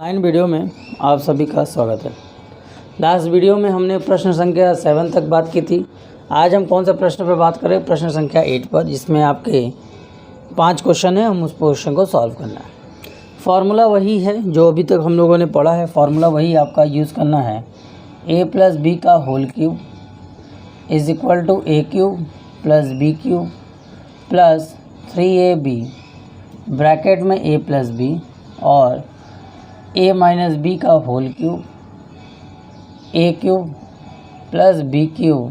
Online video में आप सभी का स्वागत है। लास्ट वीडियो में हमने प्रश्न संख्या 7 तक बात की थी। आज हम कौन सा प्रश्न पर बात करें? प्रश्न संख्या 8 पर, जिसमें आपके 5 क्वेश्चन हैं। हम उस क्वेश्चन को सॉल्व करना है। फार्मूला वही है जो अभी तक हम लोगों ने पढ़ा है। फार्मूला वही आपका यूज़ करना है। a + b का whole cube is equal to a³ + b³ plus 3ab bracket में a + b और a - b का whole cube a³ + b³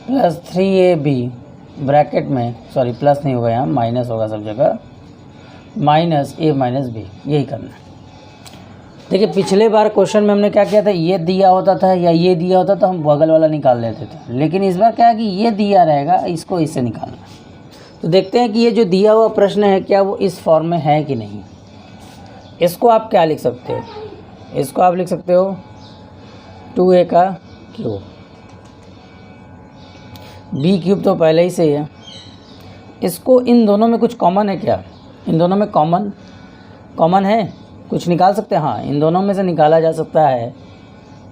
plus 3ab bracket में, सॉरी प्लस नहीं होगा, यहाँ माइनस होगा सब जगह, माइनस a - b। यही करना है। देखिए, पिछले बार क्वेश्चन में हमने क्या किया था, ये दिया होता था या ये दिया होता तो हम बगल वाला निकाल लेते थे। लेकिन इस बार क्या है कि ये दिया रहेगा, इसको इससे निकालना है। तो देखते हैं कि ये जो दिया हुआ प्रश्न है क्या वो इस फॉर्म में है कि नहीं। इसको आप क्या लिख सकते हो? इसको आप लिख सकते हो 2a का क्यूब। b³ तो पहले ही से ही है। इसको इन दोनों में कुछ कॉमन है क्या? इन दोनों में कॉमन है? कुछ निकाल सकते हैं? हाँ, इन दोनों में से निकाला जा सकता है।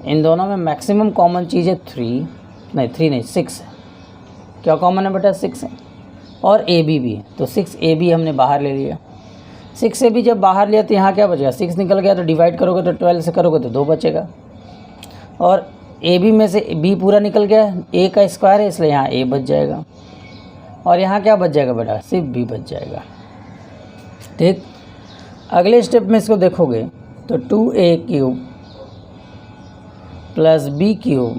इन दोनों में मैक्सिमम कॉमन चीज़ है 6 है। क्या कॉमन है बेटा? 6 है। और ab भी है, तो 6ab हमने बाहर ले लिया। 6ab जब बाहर लिया तो यहाँ क्या बचेगा? 6 निकल गया, तो डिवाइड करोगे तो 12 से करोगे तो 2 बचेगा। और ab में से b पूरा निकल गया, a का स्क्वायर है इसलिए यहाँ a बच जाएगा। और यहाँ क्या बच जाएगा बेटा? सिर्फ b बच जाएगा। ठीक, अगले स्टेप में इसको देखोगे तो 2a³ + b³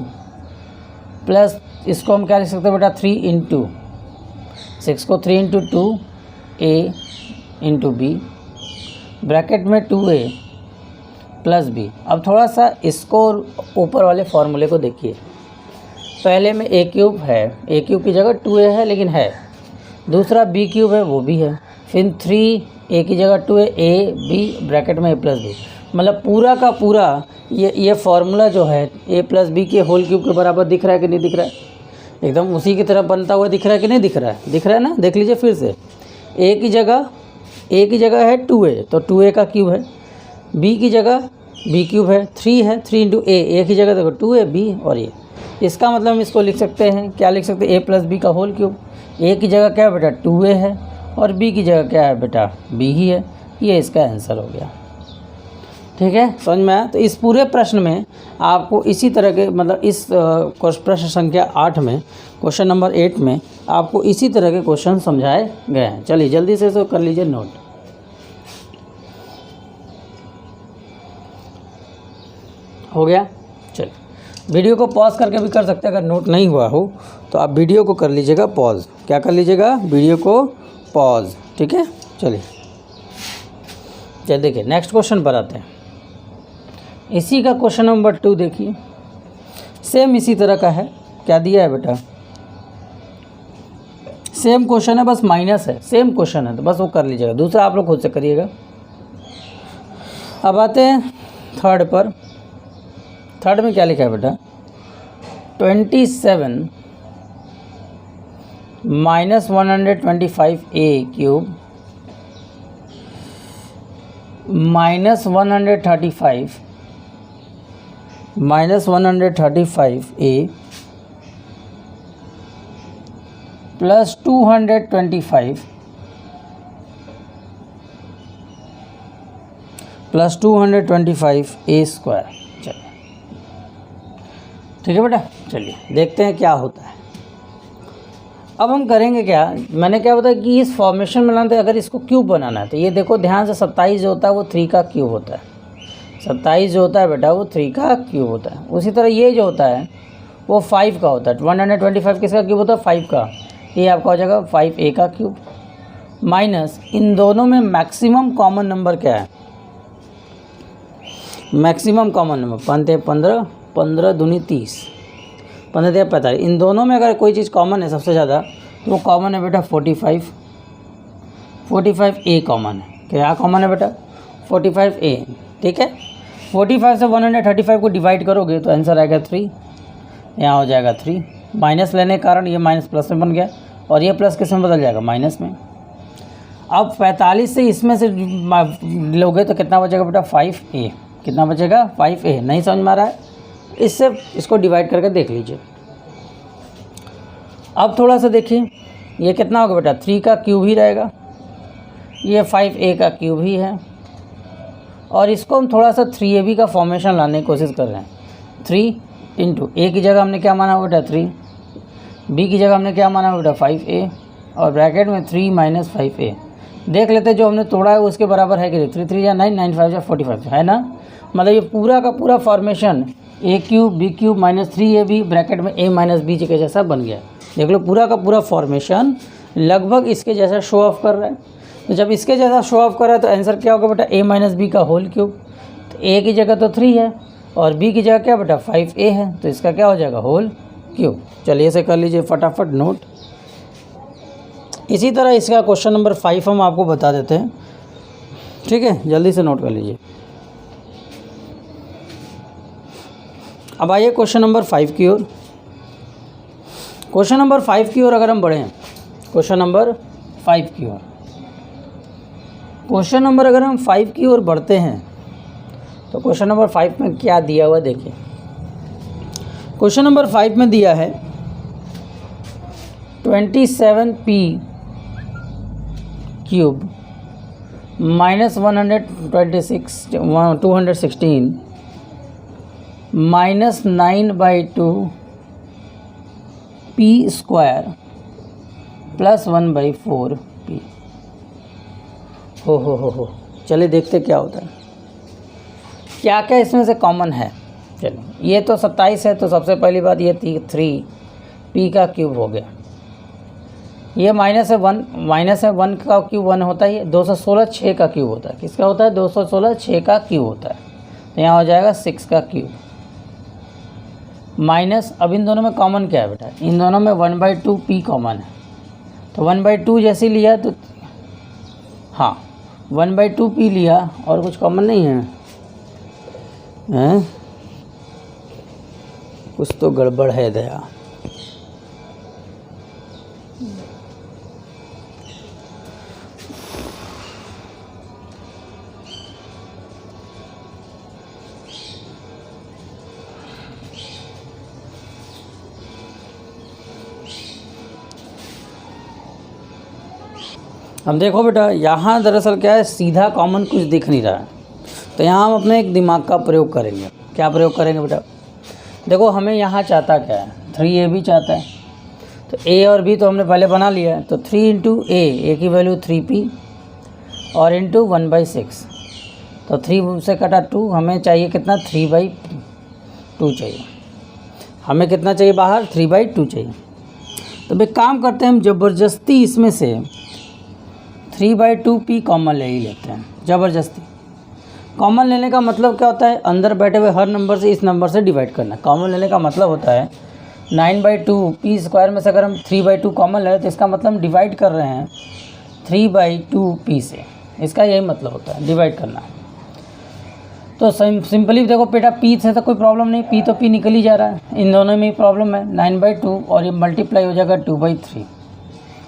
प्लस इसको हम क्या लिख सकते हैं बेटा? 3 × 6 को 3 × 2 a × b ब्रैकेट में 2a + b। अब थोड़ा सा इसको ऊपर वाले फॉर्मूले को देखिए। पहले में a³ है, a³ की जगह 2a है लेकिन है। दूसरा b³ है, वो भी है। फिर 3a की जगह 2a, a b ब्रैकेट में a + b। मतलब पूरा का पूरा ये फार्मूला जो है a + b के होल क्यूब के बराबर दिख रहा है कि नहीं दिख रहा है? एकदम उसी की तरह बनता हुआ दिख रहा है कि नहीं दिख रहा है? दिख रहा है ना? देख लीजिए फिर से। a की जगह है 2a, तो 2a का क्यूब है। b की जगह b³ है, 3 है, 3 × a की जगह देखो 2a b और ये। इसका मतलब हम इसको लिख सकते हैं, क्या लिख सकते हैं? a + b का होल क्यूब। a की जगह क्या है बेटा? 2a है और b की जगह क्या है बेटा? b ही है। ये इसका आंसर हो गया। ठीक है, समझ में आया? तो इस पूरे प्रश्न में आपको इसी तरह के, मतलब इस प्रश्न संख्या 8 में, क्वेश्चन नंबर 8 में आपको इसी तरह के क्वेश्चन समझाए गए हैं। चलिए जल्दी से इसको कर लीजिए नोट। हो गया? चलिए, वीडियो को पॉज करके भी कर सकते हैं। अगर नोट नहीं हुआ हो तो आप वीडियो को कर लीजिएगा पॉज। क्या कर लीजिएगा? वीडियो को पॉज। ठीक है, चलिए देखिए नेक्स्ट क्वेश्चन पर आते हैं। इसी का क्वेश्चन नंबर 2 देखिए, सेम इसी तरह का है। क्या दिया है बेटा? सेम क्वेश्चन है, बस माइनस है। सेम क्वेश्चन है तो बस वो कर लीजिएगा, दूसरा आप लोग खुद से करिएगा। अब आते हैं थर्ड पर। थर्ड में क्या लिखा है बेटा? 27 - 125a³ -135a plus 225 plus 225a²। चलिए ठीक है बेटा, चलिए देखते हैं क्या होता है। अब हम करेंगे क्या, मैंने क्या बताया कि इस फॉर्मेशन में लाना है। अगर इसको क्यूब बनाना है तो ये देखो ध्यान से, 27 जो होता है वो 3 का क्यूब होता है। 27 जो होता है बेटा वो 3 का क्यूब होता है। उसी तरह ये जो होता है वो 5 का होता है। 125 किसका क्यूब होता है? 5 का। ये आपका हो जाएगा 5a का क्यूब माइनस, इन दोनों में मैक्सिमम कॉमन नंबर क्या है? मैक्सिमम कॉमन नंबर 15, 15 दूनी 30, 15 या 45। इन दोनों में अगर कोई चीज़ कॉमन है सबसे ज़्यादा तो वो कॉमन है बेटा 45a कॉमन है। क्या कॉमन है बेटा? 45a। ठीक है, 45 से 135 को डिवाइड करोगे तो आंसर आएगा 3। यहाँ हो जाएगा 3। माइनस लेने के कारण ये माइनस प्लस में बन गया और ये प्लस किस में बदल जाएगा? माइनस में। अब 45 से इसमें से लोगे तो कितना बचेगा बेटा 5a, कितना बचेगा 5a। नहीं समझ में आ रहा है, इससे इसको डिवाइड करके देख लीजिए। अब थोड़ा सा देखिए, ये कितना होगा बेटा 3 का क्यूब ही रहेगा, ये 5a का क्यूब ही है, और इसको हम थोड़ा सा 3ab का फॉर्मेशन लाने की कोशिश कर रहे हैं। 3 इंटू a की जगह हमने क्या माना बेटा 3, b की जगह हमने क्या माना बेटा 5a, और ब्रैकेट में 3 माइनस 5a। देख लेते जो हमने तोड़ा है उसके बराबर है कि 3 3 या 9, 9 5 या 45 है ना। मतलब ये पूरा का पूरा formation a cube b cube minus 3ab bracket में a माइनस b के जैसा बन गया। देख लो पूरा का पूरा फॉर्मेशन लगभग इसके जैसा शो ऑफ कर रहा है। तो जब इसके जैसा शो ऑफ कर रहा है तो आंसर क्या होगा बेटा a माइनस बी का होल क्यूब। तो a की जगह तो 3 है और b की जगह क्या बेटा 5a है, तो इसका क्या हो जाएगा होल क्यूब। चलिए इसे कर लीजिए फटाफट नोट। इसी तरह इसका क्वेश्चन नंबर 5 हम आपको बता देते हैं, ठीक है, जल्दी से नोट कर लीजिए। अब आइए क्वेश्चन नंबर 5 की ओर। क्वेश्चन नंबर 5 की ओर अगर हम बढ़ें, क्वेश्चन नंबर 5 की ओर, क्वेश्चन नंबर अगर हम 5 की ओर बढ़ते हैं तो क्वेश्चन नंबर 5 में क्या दिया हुआ देखिए। क्वेश्चन नंबर 5 में दिया है 27p cube minus 216 minus 9/2 p square plus 1/4 p। हो चलिए देखते क्या होता है, क्या क्या इसमें से कॉमन है। चलिए ये तो 27 है, तो सबसे पहली बात ये 3 p का क्यूब हो गया। ये माइनस है 1 का क्यूब 1 होता है, 216 6 का क्यूब होता है। किसका होता है 216 6 का क्यूब होता है, तो यहाँ हो जाएगा 6 का क्यूब माइनस। अब इन दोनों में कॉमन क्या है बेटा, इन दोनों में 1/2 p कॉमन है, तो 1/2 जैसे लिया तो हाँ 1/2 p लिया और कुछ कॉमन नहीं है, हैं? कुछ तो गड़बड़ है दया। अब देखो बेटा यहाँ दरअसल क्या है, सीधा कॉमन कुछ दिख नहीं रहा है, तो यहाँ हम अपने एक दिमाग का प्रयोग करेंगे। क्या प्रयोग करेंगे बेटा, देखो हमें यहाँ चाहता क्या है 3ab चाहता है, तो a और b तो हमने पहले बना लिया है, तो 3 इंटू a की वैल्यू 3p और इंटू 1/6, तो 3 से कटा 2, हमें चाहिए कितना 3/2 चाहिए, हमें कितना चाहिए बाहर 3/2 चाहिए। तो एक काम करते हैं हम, ज़बरदस्ती इसमें से 3/2p कॉमन ले ही लेते हैं। ज़बरदस्ती कॉमन लेने का मतलब क्या होता है, अंदर बैठे हुए हर नंबर से इस नंबर से डिवाइड करना। कॉमन लेने का मतलब होता है 9/2 p स्क्वायर में से अगर हम 3/2 कॉमन ले तो इसका मतलब हम डिवाइड कर रहे हैं 3/2 p से, इसका यही मतलब होता है डिवाइड करना। तो सिंपली देखो बेटा p से तो कोई प्रॉब्लम नहीं, p तो p निकल ही जा रहा है, इन दोनों में ही प्रॉब्लम है 9/2 और ये मल्टीप्लाई हो जाएगा 2/3,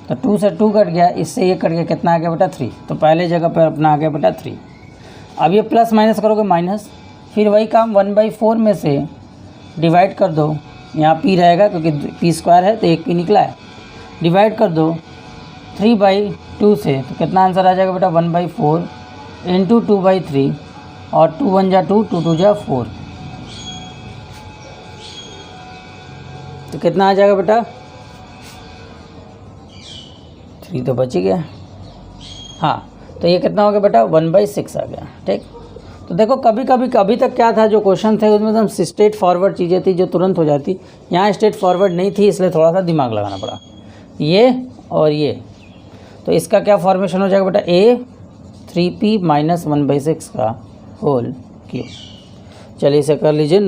तो 2 से 2 कट गया, इससे ये कट गया, कितना आ गया बेटा 3, तो पहले जगह पर अपना आ गया बेटा 3। अब ये प्लस माइनस करोगे माइनस, फिर वही काम 1/4 में से डिवाइड कर दो, यहाँ p रहेगा क्योंकि p स्क्वायर है तो एक p निकला है, डिवाइड कर दो 3/2 से, तो कितना आंसर आ जाएगा बेटा 1/4 इंटू 2/3 और 2 1 जा 2 2 2 जा 4, तो कितना आ जाएगा बेटा 3 तो बच ही गया। हाँ तो ये कितना हो गया बेटा 1/6 आ गया, ठीक। तो देखो कभी तक क्या था, जो क्वेश्चन थे उसमें हम स्ट्रेट फॉरवर्ड चीज़ें थी जो तुरंत हो जाती, यहाँ स्ट्रेट फॉरवर्ड नहीं थी, इसलिए थोड़ा सा दिमाग लगाना पड़ा, ये और ये। तो इसका क्या फॉर्मेशन हो जाएगा बेटा a 3p माइनस 1/6 का होल क्यूब। चलिए इसे कर लीजिए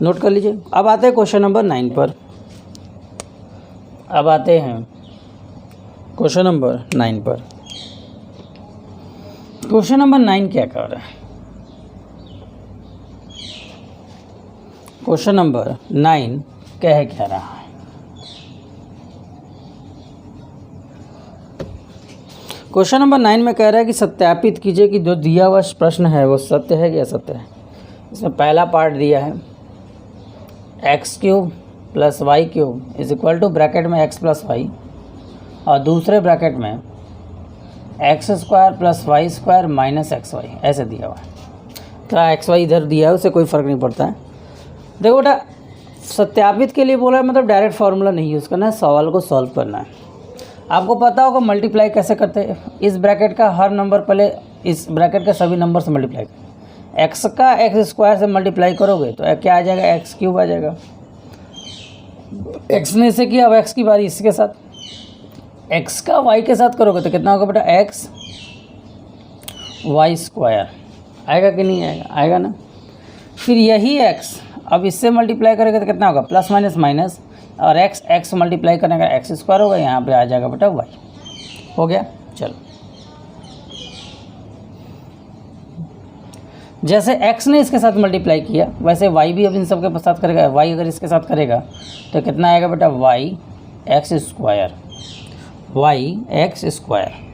नोट कर लीजिए। अब आते हैं क्वेश्चन नंबर 9 पर। अब आते हैं क्वेश्चन नंबर 9 पर। क्वेश्चन नंबर 9 क्या कर रहा है, क्वेश्चन नंबर 9 कह क्या रहा है, क्वेश्चन नंबर 9 में कह रहा है कि सत्यापित कीजिए कि जो दिया हुआ प्रश्न है वो सत्य है कि असत्य है। इसमें पहला पार्ट दिया है x³ + y³ equal to bracket में x + y और दूसरे ब्रैकेट में x² + y² - xy ऐसे दिया हुआ है। क्या xy इधर दिया है उससे कोई फ़र्क नहीं पड़ता है। देखो बेटा सत्यापित के लिए बोला है मतलब डायरेक्ट फार्मूला नहीं यूज़ करना है, सवाल को सॉल्व करना है। आपको पता होगा मल्टीप्लाई कैसे करते हैं। इस ब्रैकेट का हर नंबर पहले इस ब्रैकेट के सभी नंबर से मल्टीप्लाई करें। x का x² से मल्टीप्लाई करोगे तो क्या आ जाएगा, x³ आ जाएगा। x ने इसे किया, अब x की बारी इसके साथ। x का y के साथ करोगे तो कितना होगा बेटा, x y² आएगा कि नहीं आएगा, आएगा ना। फिर यही x अब इससे मल्टीप्लाई करेंगे तो कितना होगा, प्लस माइनस माइनस, और x मल्टीप्लाई करने का x² होगा, यहाँ पे आ जाएगा बेटा y। हो गया। चलो जैसे x ने इसके साथ मल्टीप्लाई किया वैसे y भी अब इन सब के साथ करेगा। y अगर इसके साथ करेगा तो कितना आएगा बेटा, yx²।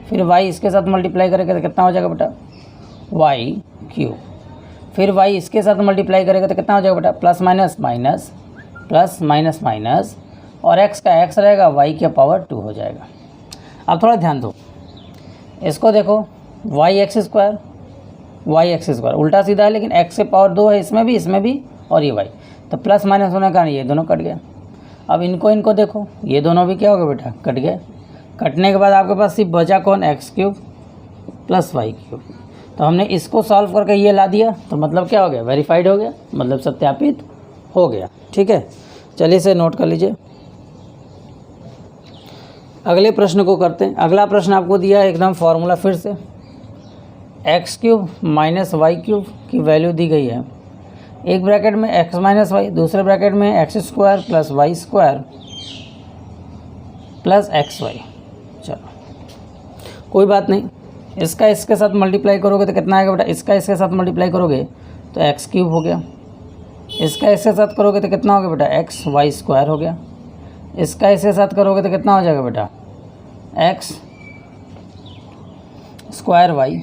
फिर y इसके साथ मल्टीप्लाई करेगा तो कितना हो जाएगा बेटा, y³। फिर y इसके साथ मल्टीप्लाई करेगा तो कितना हो जाएगा बेटा, plus minus minus, plus minus minus, और x का x रहेगा, y की पावर 2 हो जाएगा। अब थोड़ा ध्यान दो, इसको देखो yx² उल्टा सीधा है लेकिन x से पावर 2 है इसमें भी और ये y, तो प्लस माइनस होने का कारण ये दोनों कट गया। अब इनको देखो, ये दोनों भी क्या हो गया बेटा, कट गए। कटने के बाद आपके पास सिर्फ बचा कौन, x³ + y³। तो हमने इसको सॉल्व करके ये ला दिया तो मतलब क्या हो गया, वेरीफाइड हो गया, मतलब सत्यापित हो गया। ठीक है, चलिए इसे नोट कर लीजिए। अगले प्रश्न को करते हैं। अगला प्रश्न आपको दिया है एकदम फार्मूला फिर से, x³ - y³ की वैल्यू दी गई है। एक ब्रैकेट में x - y, दूसरे ब्रैकेट में x² + y² + xy। चलो कोई बात नहीं, इसका इसके साथ मल्टीप्लाई करोगे तो कितना आएगा बेटा, इसका इसके साथ मल्टीप्लाई करोगे तो x³ हो गया। इसका इसके साथ करोगे तो कितना हो गया बेटा, xy² हो गया। इसका इसके साथ करोगे तो कितना हो जाएगा बेटा, x² y।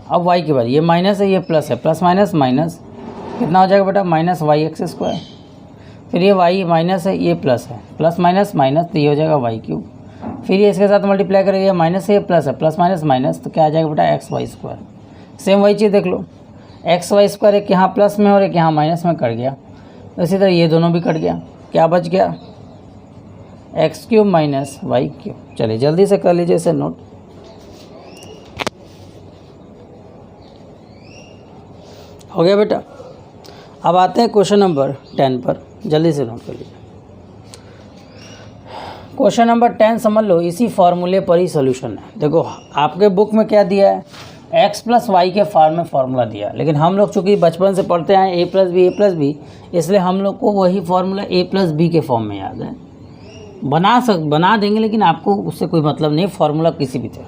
अब y की बारी, ये माइनस है ये प्लस है, प्लस माइनस माइनस कितना हो जाएगा बेटा, -yx²। फिर ये y माइनस है ये प्लस है, प्लस माइनस माइनस तो ये हो जाएगा y³। फिर ये इसके साथ मल्टीप्लाई करेंगे, माइनस है ये प्लस है, प्लस माइनस माइनस तो क्या आ जाएगा बेटा, xy²। सेम वही चीज़ देख लो, xy² एक यहाँ प्लस में और एक यहाँ माइनस में कट गया, इसी तरह ये दोनों भी कट गया। क्या बच गया, x³ - y³। चलिए जल्दी से कर लीजिए इसे नोट। हो गया बेटा। अब आते हैं क्वेश्चन नंबर 10 पर, जल्दी से नोट कर लीजिए। क्वेश्चन नंबर 10 समझ लो, इसी फार्मूले पर ही सोल्यूशन है। देखो आपके बुक में क्या दिया है, x + y के फॉर्म में फार्मूला दिया, लेकिन हम लोग चूँकि बचपन से पढ़ते आए a + b, इसलिए हम लोग को वही फार्मूला a + b के फॉर्म में याद है। बना देंगे लेकिन आपको उससे कोई मतलब नहीं, फार्मूला किसी भी तरह।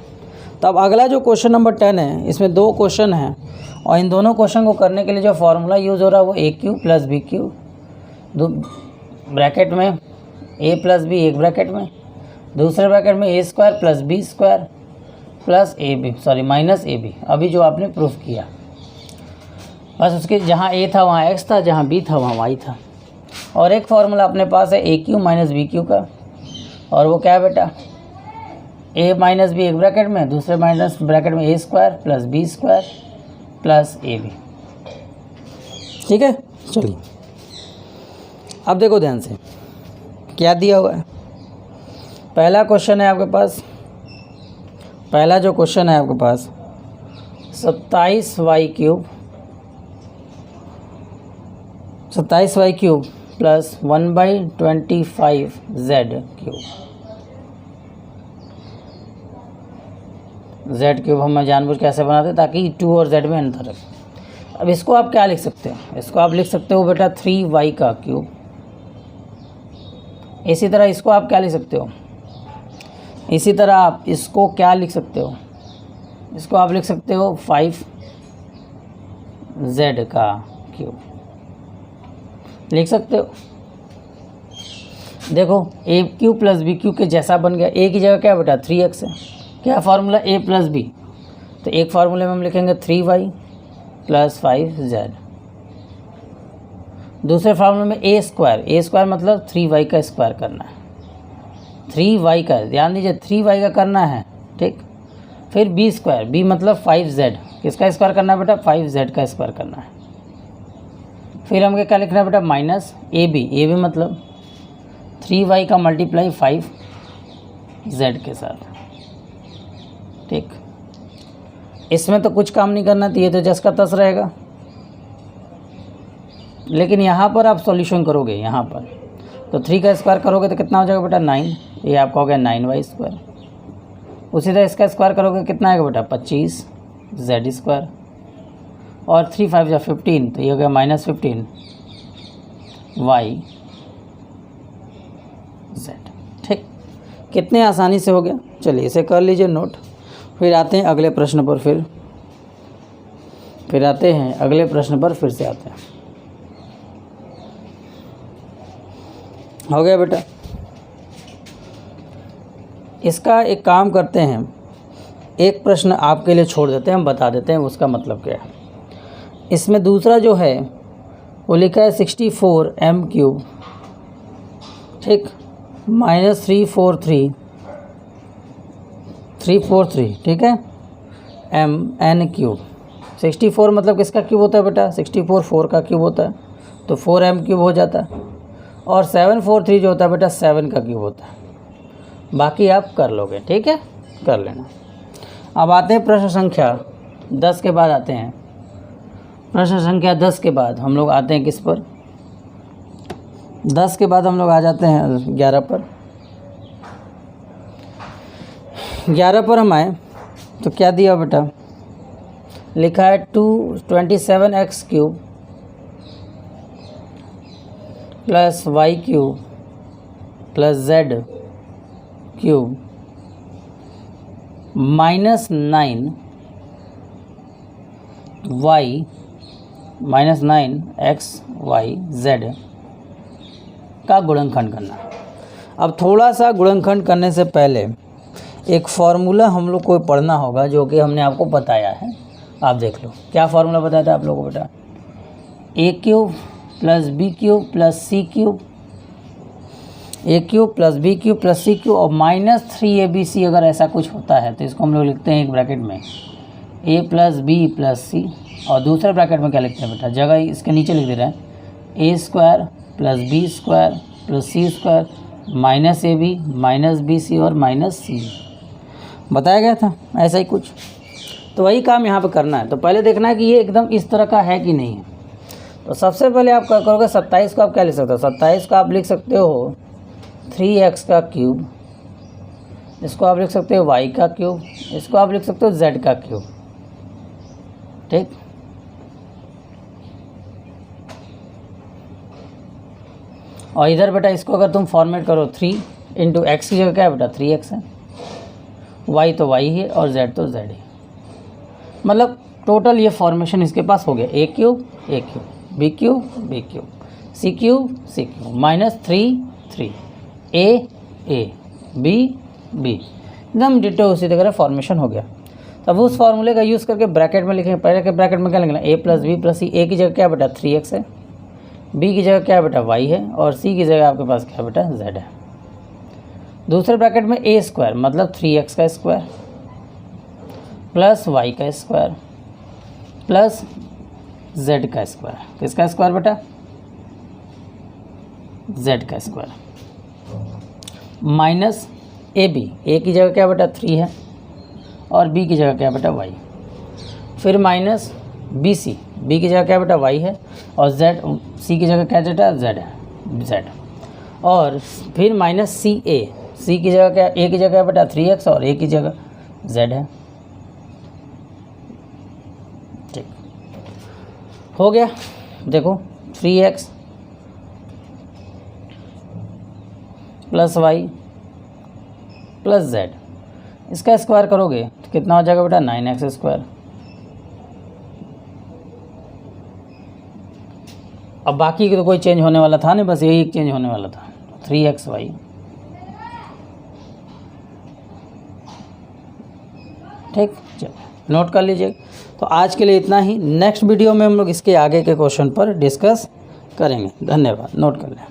तो अब अगला जो क्वेश्चन नंबर 10 है, इसमें 2 क्वेश्चन हैं और इन दोनों क्वेश्चन को करने के लिए जो फार्मूला यूज़ हो रहा है वो a³ + b³, ब्रैकेट में a + b एक ब्रैकेट में, दूसरे ब्रैकेट में a² + b² + -ab, अभी जो आपने प्रूफ किया। बस उसके जहाँ a था वहाँ x था, जहाँ b था वहाँ y था। और एक फार्मूला अपने पास है a³ - b³ का, और वो क्या है बेटा, a - b एक ब्रैकेट में, दूसरे माइनस ब्रैकेट में a² + b² + ab। ठीक है, चलिए अब देखो ध्यान से क्या दिया हुआ है। पहला क्वेश्चन है आपके पास, पहला जो क्वेश्चन है आपके पास 27y³ + 1/25z³। z³ हम जानबूझ कैसे बनाते हैं ताकि 2 और z में अंतर रहे। अब इसको आप क्या लिख सकते हो, इसको आप लिख सकते हो बेटा 3y³। इसी तरह इसको आप क्या लिख सकते हो, इसी तरह आप इसको क्या लिख सकते हो, इसको आप लिख सकते हो 5z³ लिख सकते हो। देखो a³ + b³ के जैसा बन गया। a की जगह क्या बेटा 3x है, क्या फार्मूला a प्लस बी, तो एक फार्मूले में हम लिखेंगे 3y प्लस 5z, दूसरे फार्मूले में a स्क्वायर मतलब 3y का स्क्वायर करना है, 3y का, ध्यान दीजिए 3y का करना है, ठीक। फिर b स्क्वायर, b मतलब 5z, किसका स्क्वायर करना है बेटा, 5z का स्क्वायर करना है। फिर हमको क्या लिखना है बेटा, माइनस ab मतलब 3y का मल्टीप्लाई 5z के साथ, ठीक। इसमें तो कुछ काम नहीं करना, तो ये तो जस का तस रहेगा, लेकिन यहाँ पर आप सॉल्यूशन करोगे, यहाँ पर तो 3 का स्क्वायर करोगे तो कितना हो जाएगा बेटा 9, ये आपका हो गया 9y स्क्वायर। उसी तरह इसका स्क्वायर करोगे कितना आएगा बेटा 25z स्क्वायर, और 3 5 या 15, तो ये हो गया -15 y z, ठीक। कितने आसानी से हो गया, चलिए इसे कर लीजिए नोट। फिर आते हैं अगले प्रश्न पर, फिर आते हैं अगले प्रश्न पर, फिर से आते हैं। हो गया बेटा, इसका एक काम करते हैं, एक प्रश्न आपके लिए छोड़ देते हैं, हम बता देते हैं उसका मतलब क्या है। इसमें दूसरा जो है वो लिखा है 64m³, ठीक, -343, ठीक है, mn³। 64 मतलब किसका क्यूब होता है बेटा, 64 4 का क्यूब होता है, तो 4m³ हो जाता है, और 743 जो होता है बेटा 7 का क्यूब होता है। बाकी आप कर लोगे, ठीक है, कर लेना। अब आते हैं प्रश्न संख्या 10 के बाद आते हैं, प्रश्न संख्या 10 के बाद हम लोग आते हैं किस पर, 10 के बाद हम लोग आ जाते हैं 11 पर। 11 पर हम आए तो क्या दिया बेटा, लिखा है 27x³ plus y³ plus z³ -9xyz का गुणनखंड करना। अब थोड़ा सा गुणनखंड करने से पहले एक फार्मूला हम लोग को पढ़ना होगा, जो कि हमने आपको बताया है, आप देख लो क्या फार्मूला बताया था आप लोगों को बेटा, a³ plus b³ plus c³ a³ plus b³ plus c³ और -3abc अगर ऐसा कुछ होता है तो इसको हम लोग लिखते हैं एक ब्रैकेट में a प्लस बी प्लस सी, और दूसरे ब्रैकेट में क्या लिखते हैं बेटा, जगह इसके नीचे लिख दे रहे हैं a² plus b² plus c² -ab minus bc और -c, बताया गया था ऐसा ही कुछ। तो वही काम यहाँ पे करना है। तो पहले देखना है कि ये एकदम इस तरह का है कि नहीं है। तो सबसे पहले आप क्या करोगे, 27 को आप क्या लिख सकते हो, 27 को आप लिख सकते हो 3x का क्यूब, इसको आप लिख सकते हो y का क्यूब, इसको आप लिख सकते हो z का क्यूब, ठीक। और इधर बेटा इसको अगर तुम फॉर्मेट करो 3 इंटू एक्स की जगह क्या है बेटा 3x है, y तो y है और z तो z है। मतलब टोटल ये फॉर्मेशन इसके पास हो गया a³ b³ b³ c³ -3 a b एकदम डिटो उसी तरह फॉर्मेशन हो गया। तब उस फार्मूले का यूज़ करके ब्रैकेट में लिखेंगे, पहले के ब्रैकेट में क्या लिखना, a plus B plus C, a की जगह क्या बेटा 3x है, b की जगह क्या बेटा y है, और c की जगह आपके पास क्या बेटा z है। दूसरे ब्रैकेट में a² मतलब 3x का स्क्वायर प्लस y का स्क्वायर प्लस z का स्क्वायर, किसका स्क्वायर बेटा z का स्क्वायर, माइनस a की जगह क्या बेटा 3 है और b की जगह क्या बेटा y, फिर माइनस b की जगह क्या बेटा y है और c की जगह क्या बेटा z है, और फिर माइनस c की जगह क्या, a की जगह बेटा 3x और a की जगह z है, ठीक हो गया। देखो 3x plus y plus z, इसका स्क्वायर करोगे तो कितना हो जाएगा बेटा 9x²। अब बाकी तो कोई चेंज होने वाला था नहीं, बस यही एक चेंज होने वाला था 3xy ठीक, चलिए नोट कर लीजिए। तो आज के लिए इतना ही, नेक्स्ट वीडियो में हम लोग इसके आगे के क्वेश्चन पर डिस्कस करेंगे। धन्यवाद, नोट कर लें।